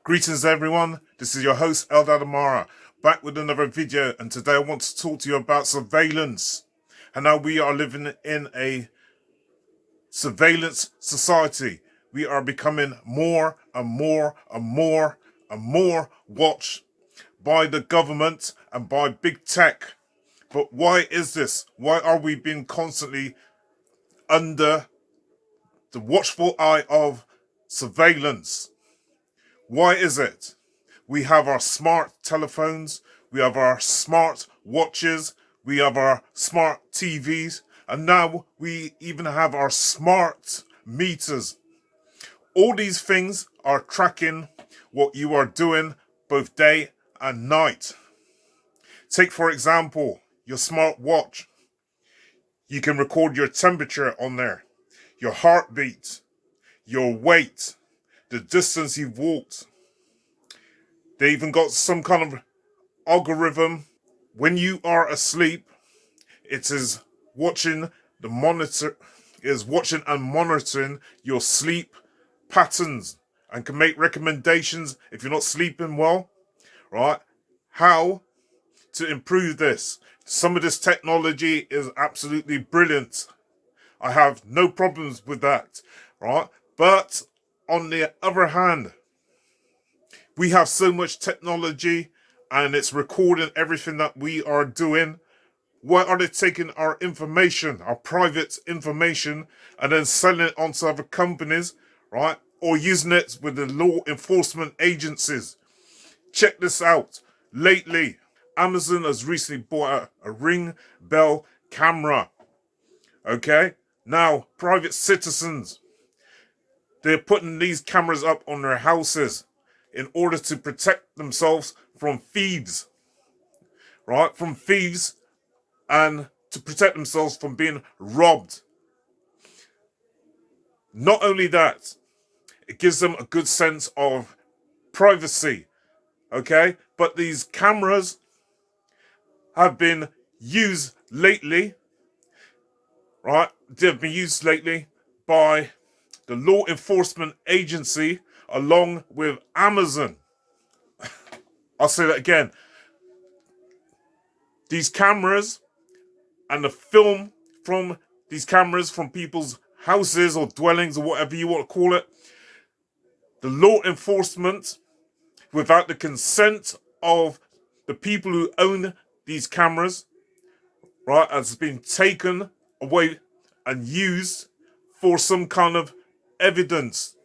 Greetings everyone, this is your host Eldad Amara, back with another video, and today I want to talk to you about surveillance and how we are living in a surveillance society. We are becoming more and more watched by the government and by big tech. But why is this? Why are we being constantly under the watchful eye of surveillance? Why is it? We have our smart telephones, we have our smart watches, we have our smart TVs, and now we even have our smart meters. All these things are tracking what you are doing both day and night. Take, for example, your smart watch. You can record your temperature on there, your heartbeat, your weight, the distance you've walked. They even got some kind of algorithm. When you are asleep, it is watching and monitoring your sleep patterns and can make recommendations if you're not sleeping well, right? How to improve this. Some of this technology is absolutely brilliant. I have no problems with that, right? But on the other hand, we have so much technology and it's recording everything that we are doing. Why are they taking our information, our private information, and then selling it onto other companies, right? Or using it with the law enforcement agencies? Check this out. Lately, Amazon has recently bought a Ring Bell camera. Okay? Now, private citizens, they're putting these cameras up on their houses in order to protect themselves from thieves, right? From thieves, and to protect themselves from being robbed. Not only that, it gives them a good sense of privacy, okay? But these cameras have been used lately, right? They've been used lately by the law enforcement agency along with Amazon. I'll say that again. These cameras and the film from these cameras from people's houses or dwellings or whatever you want to call it, the law enforcement, without the consent of the people who own these cameras, right, has been taken away and used for some kind of evidence.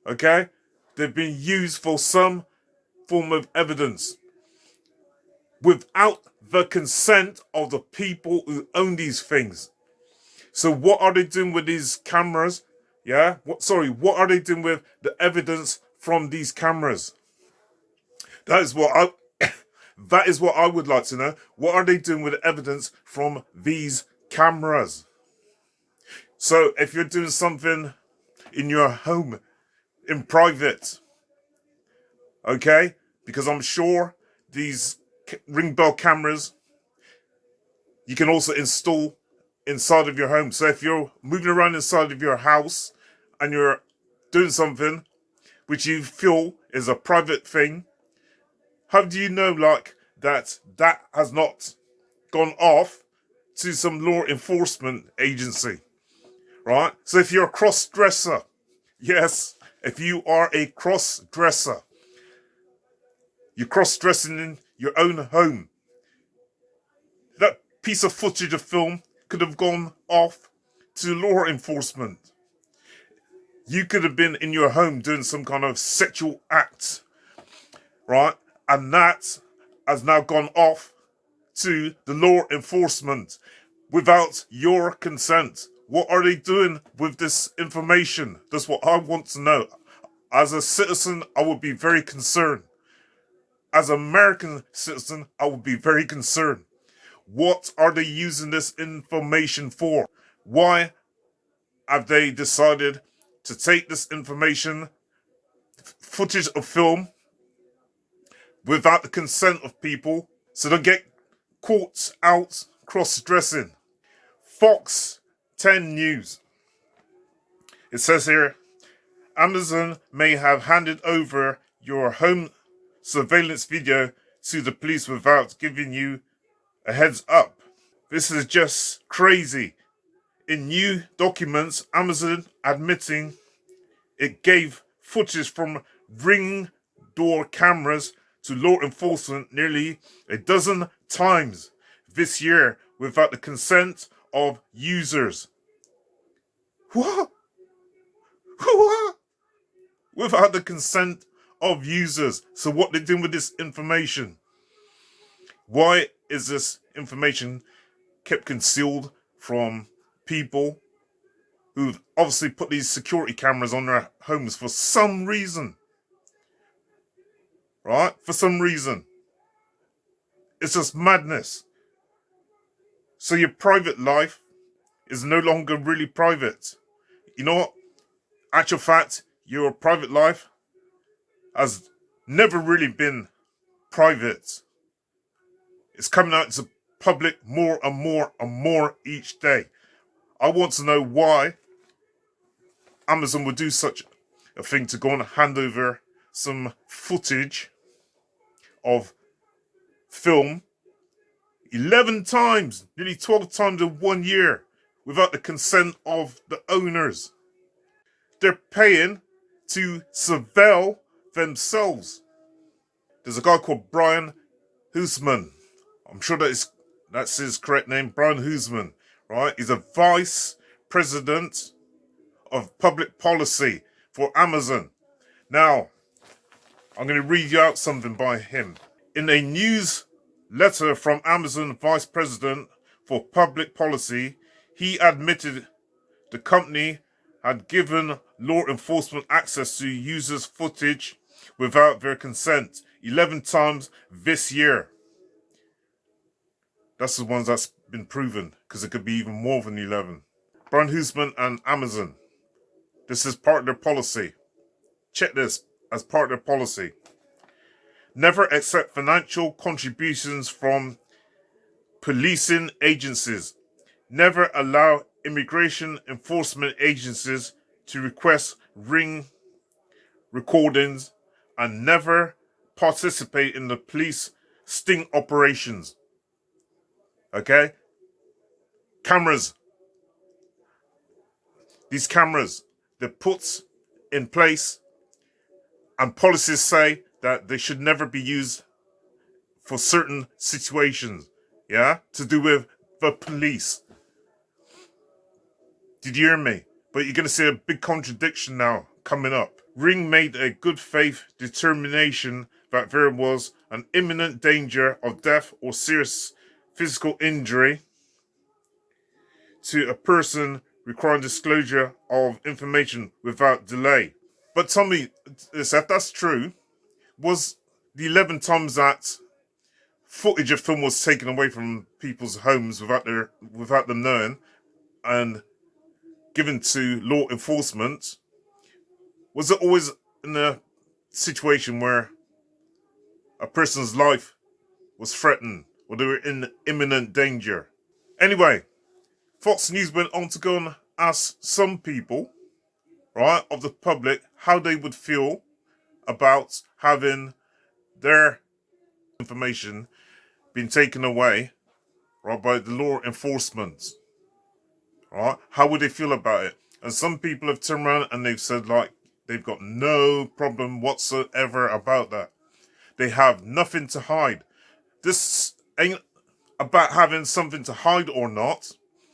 Okay? They've been used for some form of evidence without the consent of the people who own these things. So what are they doing with these cameras? Yeah? What are they doing with the evidence from these cameras? That is what I would like to know. What are they doing with the evidence from these cameras? So if you're doing something in your home, in private, okay? Because I'm sure these Ring Bell cameras, you can also install inside of your home. So if you're moving around inside of your house and you're doing something which you feel is a private thing, how do you know, like, that has not gone off to some law enforcement agency, right? So if you're a cross-dresser, yes, if you are a cross-dresser, you're cross-dressing in your own home, that piece of footage of film could have gone off to law enforcement. You could have been in your home doing some kind of sexual act, right? And that has now gone off to the law enforcement without your consent. What are they doing with this information? That's what I want to know. As a citizen, I would be very concerned. As an American citizen, I would be very concerned. What are they using this information for? Why have they decided to take this information, footage of film, without the consent of people, so they get caught out cross-dressing? Fox 10 News. It says here, Amazon may have handed over your home surveillance video to the police without giving you a heads up. This is just crazy. In new documents, Amazon admitting it gave footage from Ring door cameras to law enforcement nearly a dozen times this year without the consent of users. What? What? Without the consent of users. So what they're doing with this information? Why is this information kept concealed from people who've obviously put these security cameras on their homes for some reason? Right? For some reason. It's just madness. So your private life is no longer really private. You know what? Actual fact, your private life has never really been private. It's coming out to public more and more and more each day. I want to know why Amazon would do such a thing to go and hand over some footage of film 11 times, nearly 12 times in 1 year, without the consent of the owners. They're paying to surveil themselves. There's a guy called Brian Hoosman. I'm sure that's his correct name, Brian Hoosman, right? He's a vice president of public policy for Amazon. Now, I'm going to read you out something by him. In a news letter from Amazon Vice President for Public Policy, he admitted the company had given law enforcement access to users' footage without their consent 11 times this year. That's the ones that's been proven, because it could be even more than 11. Brian Hoosman and Amazon. This is part of their policy. Check this as part of their policy. Never accept financial contributions from policing agencies. Never allow immigration enforcement agencies to request ring recordings, and never participate in the police sting operations. Okay? Cameras. These cameras, they're put in place, and policies say that they should never be used for certain situations. Yeah? To do with the police. Did you hear me? But you're going to see a big contradiction now coming up. Ring made a good faith determination that there was an imminent danger of death or serious physical injury to a person requiring disclosure of information without delay. But tell me this, if that's true, was the 11 times that footage of film was taken away from people's homes without them knowing and given to law enforcement, was it always in a situation where a person's life was threatened or they were in imminent danger? Anyway, Fox News went on to go and ask some people, right, of the public, how they would feel about having their information being taken away, right, by the law enforcement. Right? How would they feel about it? And some people have turned around and they've said, like, they've got no problem whatsoever about that. They have nothing to hide. This ain't about having something to hide or not.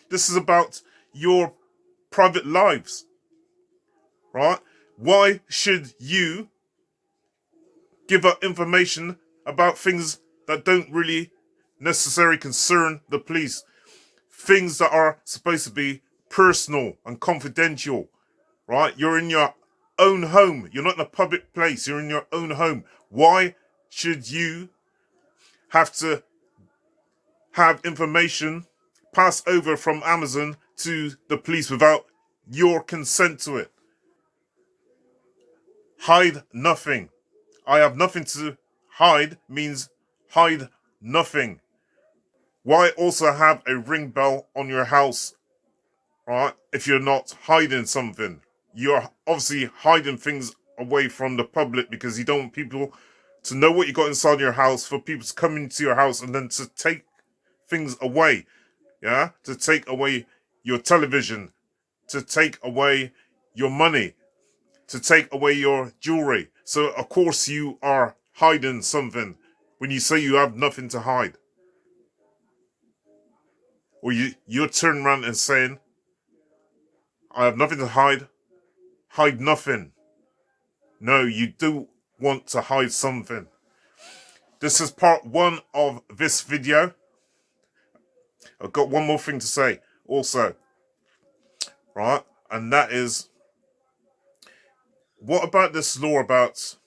This is about your private lives. Right? Why should you give up information about things that don't really necessarily concern the police? Things that are supposed to be personal and confidential, right? You're in your own home. You're not in a public place. You're in your own home. Why should you have to have information passed over from Amazon to the police without your consent to it? Hide nothing. I have nothing to hide means hide nothing. Why also have a ring bell on your house, right, if you're not hiding something? You're obviously hiding things away from the public because you don't want people to know what you got inside your house, for people to come into your house and then to take things away. Yeah? To take away your television, to take away your money, to take away your jewelry. So, of course, you are hiding something when you say you have nothing to hide. Or you're turning around and saying, I have nothing to hide. Hide nothing. No, you do want to hide something. This is part 1 of this video. I've got one more thing to say also. Right? And that is, what about this law about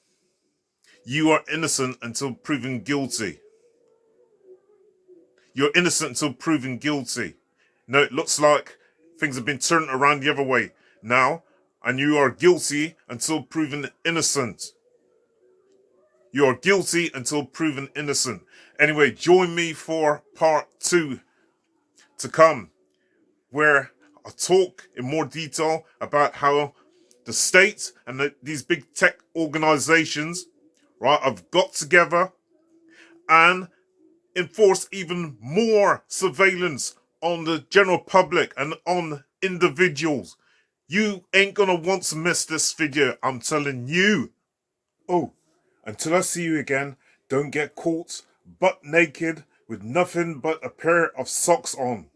you are innocent until proven guilty? You're innocent until proven guilty. No, it looks like things have been turned around the other way now, and you are guilty until proven innocent. You are guilty until proven innocent. Anyway, join me for part 2 to come, where I talk in more detail about how the state and these big tech organizations, right, have got together and enforce even more surveillance on the general public and on individuals. You ain't gonna want to miss this video, I'm telling you. Oh, until I see you again, don't get caught butt naked with nothing but a pair of socks on.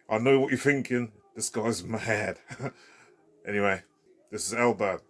I know what you're thinking. This guy's mad. Anyway, this is Eldad.